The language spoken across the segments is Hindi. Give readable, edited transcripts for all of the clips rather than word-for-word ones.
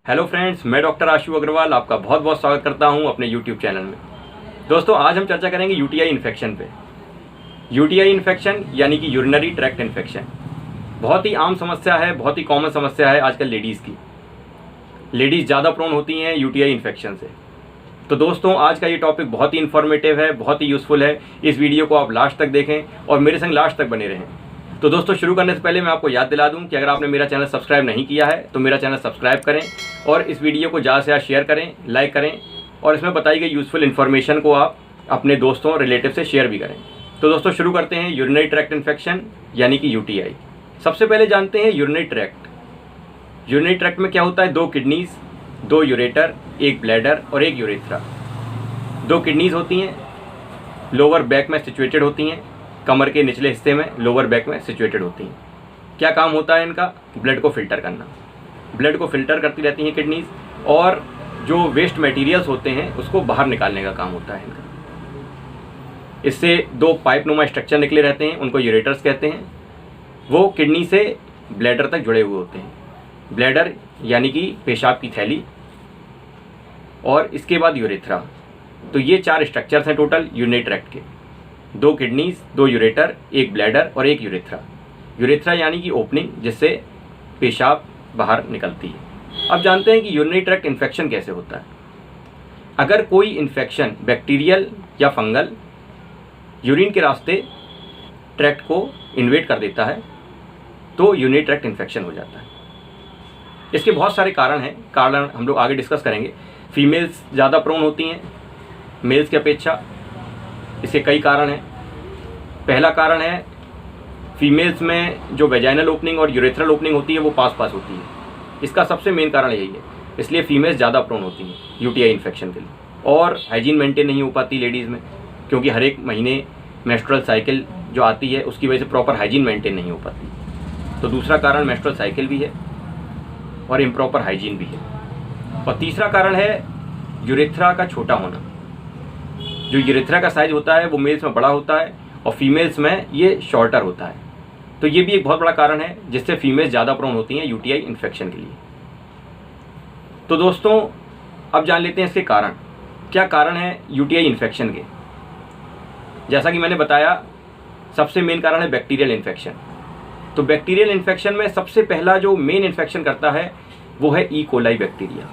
हेलो फ्रेंड्स, मैं डॉक्टर आशु अग्रवाल आपका बहुत बहुत स्वागत करता हूं अपने यूट्यूब चैनल में। दोस्तों, आज हम चर्चा करेंगे यूटीआई इन्फेक्शन पे। यूटीआई इन्फेक्शन यानी कि यूरिनरी ट्रैक्ट इन्फेक्शन बहुत ही आम समस्या है, बहुत ही कॉमन समस्या है आजकल लेडीज़ की। लेडीज़ ज़्यादा प्रोन होती हैं यूटीआई इन्फेक्शन से। तो दोस्तों, आज का ये टॉपिक बहुत ही इन्फॉर्मेटिव है, बहुत ही यूज़फुल है। इस वीडियो को आप लास्ट तक देखें और मेरे संग लास्ट तक बने रहें। तो दोस्तों, शुरू करने से पहले मैं आपको याद दिला दूं कि अगर आपने मेरा चैनल सब्सक्राइब नहीं किया है तो मेरा चैनल सब्सक्राइब करें और इस वीडियो को ज़्यादा से ज़्यादा शेयर करें, लाइक करें और इसमें बताई गई यूज़फुल इन्फॉर्मेशन को आप अपने दोस्तों रिलेटिव से शेयर भी करें। तो दोस्तों, शुरू करते हैं यूरिनरी ट्रैक्ट इन्फेक्शन यानी कि यूटीआई। सबसे पहले जानते हैं यूरिनरी ट्रैक्ट। यूरिनरी ट्रैक्ट में क्या होता है? 2 किडनीज, 2 यूरेटर, 1 ब्लैडर और 1 यूरेथ्रा। 2 किडनीज होती हैं, लोअर बैक में सिचुएटेड होती हैं, कमर के निचले हिस्से में लोअर बैक में सिचुएटेड होती हैं। क्या काम होता है इनका? ब्लड को फिल्टर करना। ब्लड को फिल्टर करती रहती हैं किडनीज और जो वेस्ट मटेरियल्स होते हैं उसको बाहर निकालने का काम होता है इनका। इससे 2 पाइप नुमा स्ट्रक्चर निकले रहते हैं, उनको यूरेटर्स कहते हैं। वो किडनी से ब्लैडर तक जुड़े हुए होते हैं। ब्लैडर यानी कि पेशाब की थैली और इसके बाद यूरेथ्रा। तो ये 4 स्ट्रक्चर्स हैं टोटल यूरिनरी ट्रैक्ट के। 2 किडनीज, 2 यूरेटर, 1 ब्लैडर और 1 यूरेथ्रा। यूरेथ्रा यानी कि ओपनिंग जिससे पेशाब बाहर निकलती है। अब जानते हैं कि यूरिनरी ट्रैक्ट इन्फेक्शन कैसे होता है। अगर कोई इन्फेक्शन बैक्टीरियल या फंगल यूरिन के रास्ते ट्रैक्ट को इन्वेड कर देता है तो यूरिनरी ट्रैक्ट इन्फेक्शन हो जाता है। इसके बहुत सारे कारण हम लोग आगे डिस्कस करेंगे। फीमेल्स ज़्यादा प्रोन होती हैं मेल्स की अपेक्षा। इसके कई कारण हैं। पहला कारण है फीमेल्स में जो वेजाइनल ओपनिंग और यूरेथ्रल ओपनिंग होती है वो पास होती है। इसका सबसे मेन कारण यही है, इसलिए फीमेल्स ज़्यादा प्रोन होती हैं यूटीआई इन्फेक्शन के लिए। और हाइजीन मेंटेन नहीं हो पाती लेडीज़ में, क्योंकि हर एक महीने मेंस्ट्रुअल साइकिल जो आती है उसकी वजह से प्रॉपर हाइजीन मेंटेन नहीं हो पाती। तो दूसरा कारण मेंस्ट्रुअल साइकिल भी है और इम्प्रॉपर हाइजीन भी है। और तीसरा कारण है यूरेथ्रा का छोटा होना। जो यूरेथ्रा का साइज होता है वो मेल्स में बड़ा होता है और फीमेल्स में ये शॉर्टर होता है। तो ये भी एक बहुत बड़ा कारण है जिससे फीमेल्स ज़्यादा प्रोन होती हैं यूटीआई इन्फेक्शन के लिए। तो दोस्तों, अब जान लेते हैं इसके कारण। क्या कारण है यूटीआई इन्फेक्शन के? जैसा कि मैंने बताया, सबसे मेन कारण है बैक्टीरियल इन्फेक्शन। तो बैक्टीरियल इन्फेक्शन में सबसे पहला जो मेन इन्फेक्शन करता है वो है ई कोलाई बैक्टीरिया।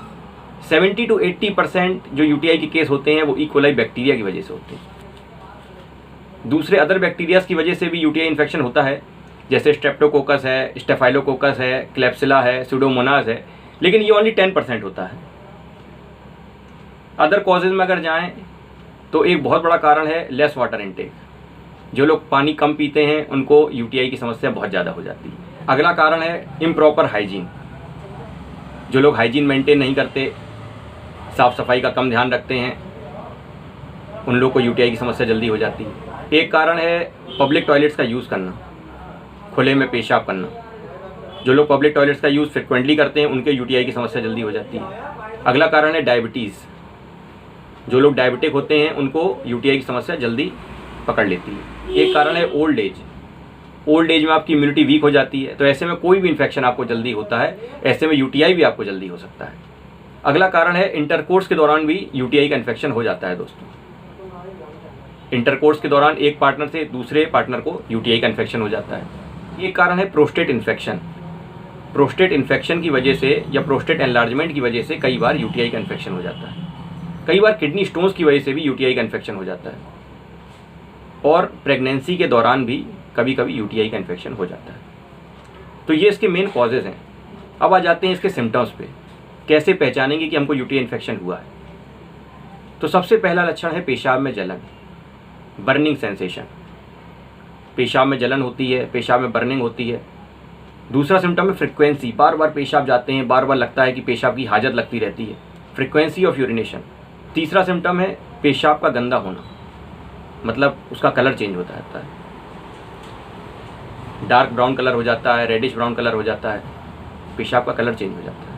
70 to 80% जो यूटीआई के केस होते हैं वो ई कोलाई बैक्टीरिया की वजह से होते हैं। दूसरे अदर बैक्टीरियाज की वजह से भी यूटीआई इन्फेक्शन होता है, जैसे स्ट्रेप्टोकोकस है, स्टेफाइलोकोकस है, क्लेप्सिला है, सुडोमोनास है, लेकिन ये ओनली 10% होता है। अदर कॉजेज में अगर जाएं तो एक बहुत बड़ा कारण है लेस वाटर इनटेक। जो लोग पानी कम पीते हैं उनको यूटीआई की समस्या बहुत ज़्यादा हो जाती है। अगला कारण है इम्प्रॉपर हाइजीन। जो लोग हाइजीन मेंटेन नहीं करते, साफ़ सफाई का कम ध्यान रखते हैं, उन लोग को यूटीआई की समस्या जल्दी हो जाती है। एक कारण है पब्लिक टॉयलेट्स का यूज़ करना, खुले में पेशाब करना। जो लोग पब्लिक टॉयलेट्स का यूज़ फ्रिक्वेंटली करते हैं उनके यूटीआई की समस्या जल्दी हो जाती है। अगला कारण है डायबिटीज़। जो लोग डायबिटिक होते हैं उनको यूटीआई की समस्या जल्दी पकड़ लेती है। एक कारण है ओल्ड एज। ओल्ड एज में आपकी इम्यूनिटी वीक हो जाती है, तो ऐसे में कोई भी इन्फेक्शन आपको जल्दी होता है, ऐसे में यूटीआई भी आपको जल्दी हो सकता है। अगला कारण है इंटरकोर्स के दौरान भी यूटीआई का इन्फेक्शन हो जाता है। दोस्तों, इंटरकोर्स के दौरान एक पार्टनर से दूसरे पार्टनर को यूटीआई का इन्फेक्शन हो जाता है। एक कारण है प्रोस्टेट इन्फेक्शन। प्रोस्टेट इन्फेक्शन की वजह से या प्रोस्टेट एनलार्जमेंट की वजह से कई बार यूटीआई का इन्फेक्शन हो जाता है। कई बार किडनी स्टोन्स की वजह से भी यूटीआई का इन्फेक्शन हो जाता है। और प्रेगनेंसी के दौरान भी कभी कभी यूटीआई का इन्फेक्शन हो जाता है। तो ये इसके मेन कॉजेज़ हैं। अब आ जाते हैं इसके सिम्टम्स पे। कैसे पहचानेंगे कि हमको यूटीआई इन्फेक्शन हुआ है? तो सबसे पहला लक्षण है पेशाब में जलन, बर्निंग सेंसेशन। पेशाब में जलन होती है, पेशाब में बर्निंग होती है। दूसरा सिम्टम है फ्रिक्वेंसी। बार बार पेशाब जाते हैं, बार बार लगता है कि पेशाब की हाजत लगती रहती है, फ्रिक्वेंसी ऑफ यूरिनेशन। तीसरा सिम्टम है पेशाब का गंदा होना, मतलब उसका कलर चेंज होता रहता है, डार्क ब्राउन कलर हो जाता है, रेडिश ब्राउन कलर हो जाता है, पेशाब का कलर चेंज हो जाता है।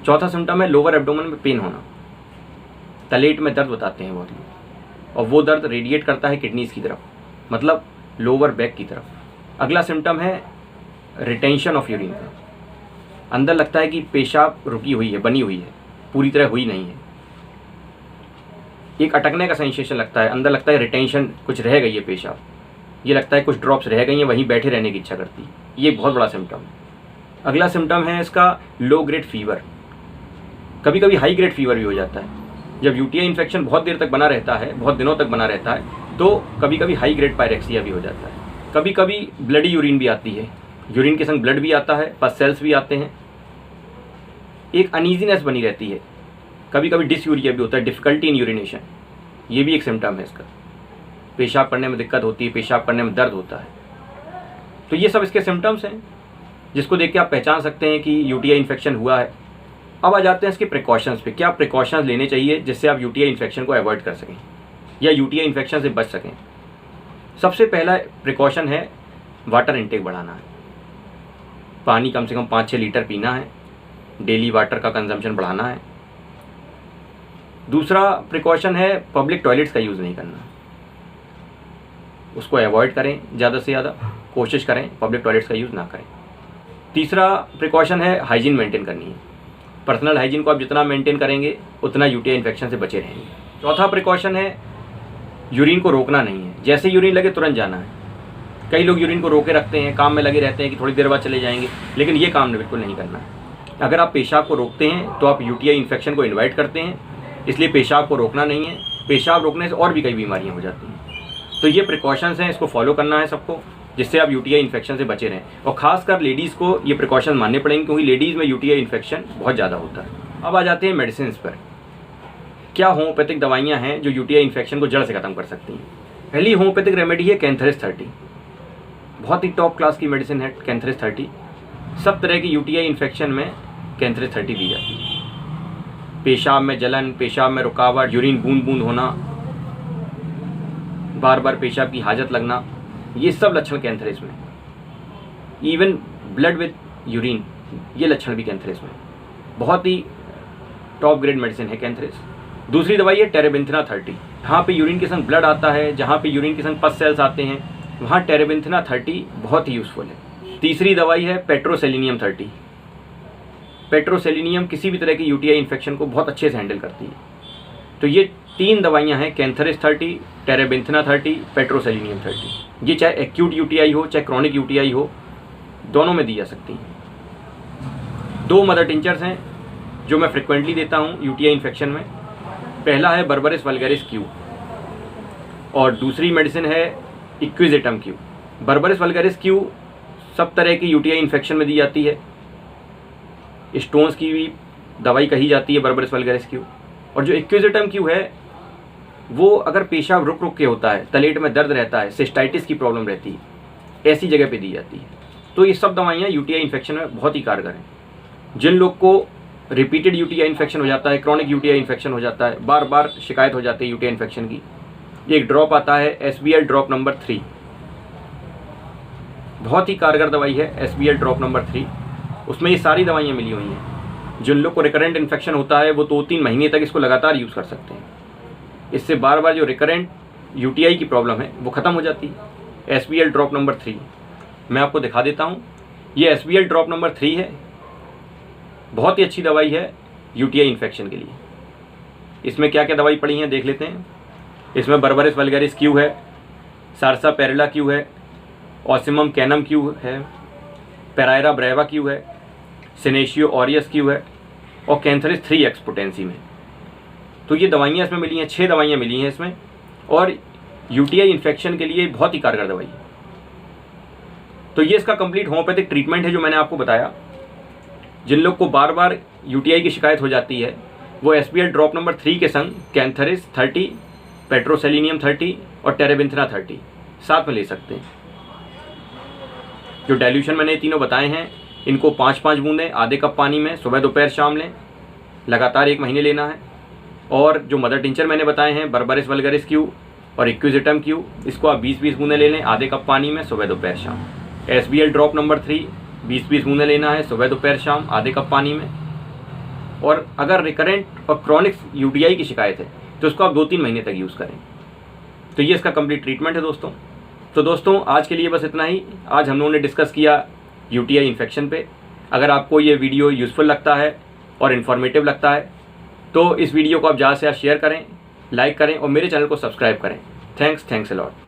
चौथा सिम्टम है लोअर एब्डोमेन में पेन होना। तलेट में दर्द बताते हैं बहुत लोग, और वो दर्द रेडिएट करता है किडनीज की तरफ, मतलब लोअर बैक की तरफ। अगला सिम्टम है रिटेंशन ऑफ यूरिन का। अंदर लगता है कि पेशाब रुकी हुई है, बनी हुई है, पूरी तरह हुई नहीं है। एक अटकने का सेंसेशन लगता है, अंदर लगता है रिटेंशन, कुछ रह गई है पेशाब, ये लगता है कुछ ड्रॉप्स रह गई हैं, वहीं बैठे रहने की इच्छा करती है। ये बहुत बड़ा सिम्टम है। अगला सिम्टम है इसका लो ग्रेड फीवर। कभी कभी हाई ग्रेड फीवर भी हो जाता है। जब यूटीआई इन्फेक्शन बहुत देर तक बना रहता है, बहुत दिनों तक बना रहता है, तो कभी कभी हाई ग्रेड पायरेक्सिया भी हो जाता है। कभी कभी ब्लडी यूरिन भी आती है, यूरिन के संग ब्लड भी आता है, पस सेल्स भी आते हैं। एक अनईजीनेस बनी रहती है, कभी कभी डिसयूरिया भी होता है, डिफिकल्टी इन यूरिनेशन, ये भी एक सिम्टम है इसका। पेशाब करने में दिक्कत होती है, पेशाब करने में दर्द होता है। तो ये सब इसके सिम्टम्स हैं जिसको देख के आप पहचान सकते हैं कि यूटीआई इन्फेक्शन हुआ है। अब आ जाते हैं इसके प्रिकॉशंस पे। क्या प्रिकॉशंस लेने चाहिए जिससे आप यूटीआई इन्फेक्शन को अवॉइड कर सकें या यूटीआई इन्फेक्शन से बच सकें। सबसे पहला प्रिकॉशन है वाटर इनटेक बढ़ाना है। पानी कम से कम 5-6 लीटर पीना है, डेली वाटर का कंजम्पशन बढ़ाना है। दूसरा प्रिकॉशन है पब्लिक टॉयलेट्स का यूज़ नहीं करना, उसको अवॉइड करें, ज़्यादा से ज़्यादा कोशिश करें पब्लिक टॉयलेट्स का यूज़ ना करें। तीसरा प्रिकॉशन है हाइजीन मेंटेन करनी है। पर्सनल हाइजीन को आप जितना मेंटेन करेंगे उतना यूटीआई इन्फेक्शन से बचे रहेंगे। चौथा प्रिकॉशन है यूरिन को रोकना नहीं है। जैसे यूरिन लगे तुरंत जाना है। कई लोग यूरिन को रोके रखते हैं, काम में लगे रहते हैं कि थोड़ी देर बाद चले जाएंगे, लेकिन ये काम बिल्कुल नहीं करना है। अगर आप पेशाब को रोकते हैं तो आप यूटीआई इन्फेक्शन को इन्वाइट करते हैं, इसलिए पेशाब को रोकना नहीं है। पेशाब रोकने से और भी कई बीमारियाँ हो जाती हैं। तो ये प्रिकॉशंस हैं, इसको फॉलो करना है सबको, जिससे आप यूटीआई इन्फेक्शन से बचे रहें। और खासकर लेडीज़ को ये प्रिकॉशन मानने पड़ेंगे क्योंकि लेडीज़ में यूटीआई इन्फेक्शन बहुत ज़्यादा होता है। अब आ जाते हैं मेडिसिन पर। क्या होम्योपैथिक दवाइयाँ हैं जो यूटीआई इन्फेक्शन को जड़ से ख़त्म कर सकती हैं। पहली होम्योपैथिक रेमेडी है कैंथरेस 30। बहुत ही टॉप क्लास की मेडिसिन है कैंथरेस 30। सब तरह की यूटीआई इन्फेक्शन में कैंथरेस 30 दी जाती है। पेशाब में जलन, पेशाब में रुकावट, यूरिन बूंद बूंद होना, बार बार पेशाब की हाजत लगना, ये सब लक्षण कैंथरेस में। इवन ब्लड विद यूरिन, ये लक्षण भी कैंथरेस में। बहुत ही टॉप ग्रेड मेडिसिन है कैंथरेस। दूसरी दवाई है टेरेबिंथेना 30। जहाँ पे यूरिन के संग ब्लड आता है, जहाँ पे यूरिन के संग पस सेल्स आते हैं, वहाँ टेरेबिंथेना 30 बहुत ही यूज़फुल है। तीसरी दवाई है पेट्रोसेलिनियम 30। पेट्रोसेलिनियम किसी भी तरह की यूटीआई इन्फेक्शन को बहुत अच्छे से हैंडल करती है। तो ये 3 दवाइयाँ हैं, कैंथरेस 30, टेरेबिंथेना 30, पेट्रोसेलिनियम 30। ये चाहे एक्यूट यूटीआई हो चाहे क्रॉनिक यूटीआई हो, दोनों में दी जा सकती हैं। 2 मदर टिंचर्स हैं जो मैं फ्रिक्वेंटली देता हूँ यूटीआई इन्फेक्शन में। पहला है बर्बरिस वल्गैरिस क्यू और दूसरी मेडिसिन है इक्विजिटम क्यू। बर्बरिस वल्गैरिस क्यू सब तरह की यूटीआई इन्फेक्शन में दी जाती है। स्टोन्स की भी दवाई कही जाती है बर्बरिस वल्गैरिस क्यू। और जो इक्विजिटम क्यू है वो अगर पेशाब रुक रुक के होता है, तलेट में दर्द रहता है, सिस्टाइटिस की प्रॉब्लम रहती है, ऐसी जगह पे दी जाती है। तो ये सब दवाइयाँ यूटीआई इन्फेक्शन में बहुत ही कारगर हैं। जिन लोग को रिपीटेड यूटीआई इन्फेक्शन हो जाता है, क्रॉनिक यूटीआई इन्फेक्शन हो जाता है, बार बार शिकायत हो जाती है यूटीआई इन्फेक्शन की, एक ड्रॉप आता है SBL ड्रॉप नंबर 3। बहुत ही कारगर दवाई है SBL ड्रॉप नंबर 3। उसमें ये सारी दवाइयाँ मिली हुई हैं। जिन लोग को रिकरेंट इन्फेक्शन होता है वो 2-3 महीने तक इसको लगातार यूज़ कर सकते हैं। इससे बार बार जो रिकरेंट यूटीआई की प्रॉब्लम है वो ख़त्म हो जाती है। SBL ड्रॉप नंबर 3 मैं आपको दिखा देता हूँ। ये SBL ड्रॉप नंबर 3 है। बहुत ही अच्छी दवाई है यूटीआई इन्फेक्शन के लिए। इसमें क्या क्या दवाई पड़ी हैं देख लेते हैं। इसमें बर्बरिस वल्गैरिस क्यू है, सारसापेरेला क्यू है, ऑसिमम कैनम क्यू है, पेरायरा ब्रेवा क्यू है, सिनेशियो ऑरियस क्यू है और कैंथरेस 3X पोटेंसी में। तो ये दवाइयाँ इसमें मिली हैं, 6 दवाइयाँ मिली हैं इसमें और यूटीआई इन्फेक्शन के लिए बहुत ही कारगर दवाई है। तो ये इसका कंप्लीट होम्योपैथिक ट्रीटमेंट है जो मैंने आपको बताया। जिन लोग को बार बार यूटीआई की शिकायत हो जाती है वो SBL ड्रॉप नंबर 3 के संग कैंथरेस 30, पेट्रोसेलिनियम 30 और टेरेबिंथेना 30 साथ में ले सकते हैं। जो डाइल्यूशन मैंने तीनों बताए हैं, इनको 5-5 बूंदें आधे कप पानी में सुबह दोपहर शाम लें, लगातार 1 महीने लेना है। और जो मदर टिंचर मैंने बताए हैं बर्बरिस वल्गैरिस क्यू और इक्विजिटम क्यू, इसको आप 20-20 बूंदें ले लें आधे कप पानी में सुबह दोपहर शाम। SBL ड्रॉप नंबर 3 20-20 बूंदें लेना है सुबह दोपहर शाम आधे कप पानी में। और अगर रिकरेंट और क्रॉनिक यूटीआई की शिकायत है तो उसको आप 2-3 महीने तक यूज़ करें। तो ये इसका कंप्लीट ट्रीटमेंट है दोस्तों। तो दोस्तों आज के लिए बस इतना ही। आज हम लोगों ने डिस्कस किया यूटीआई इन्फेक्शन पे। अगर आपको ये वीडियो यूज़फुल लगता है और इन्फॉर्मेटिव लगता है तो इस वीडियो को आप ज़्यादा से ज़्यादा शेयर करें, लाइक करें और मेरे चैनल को सब्सक्राइब करें। Thanks a lot.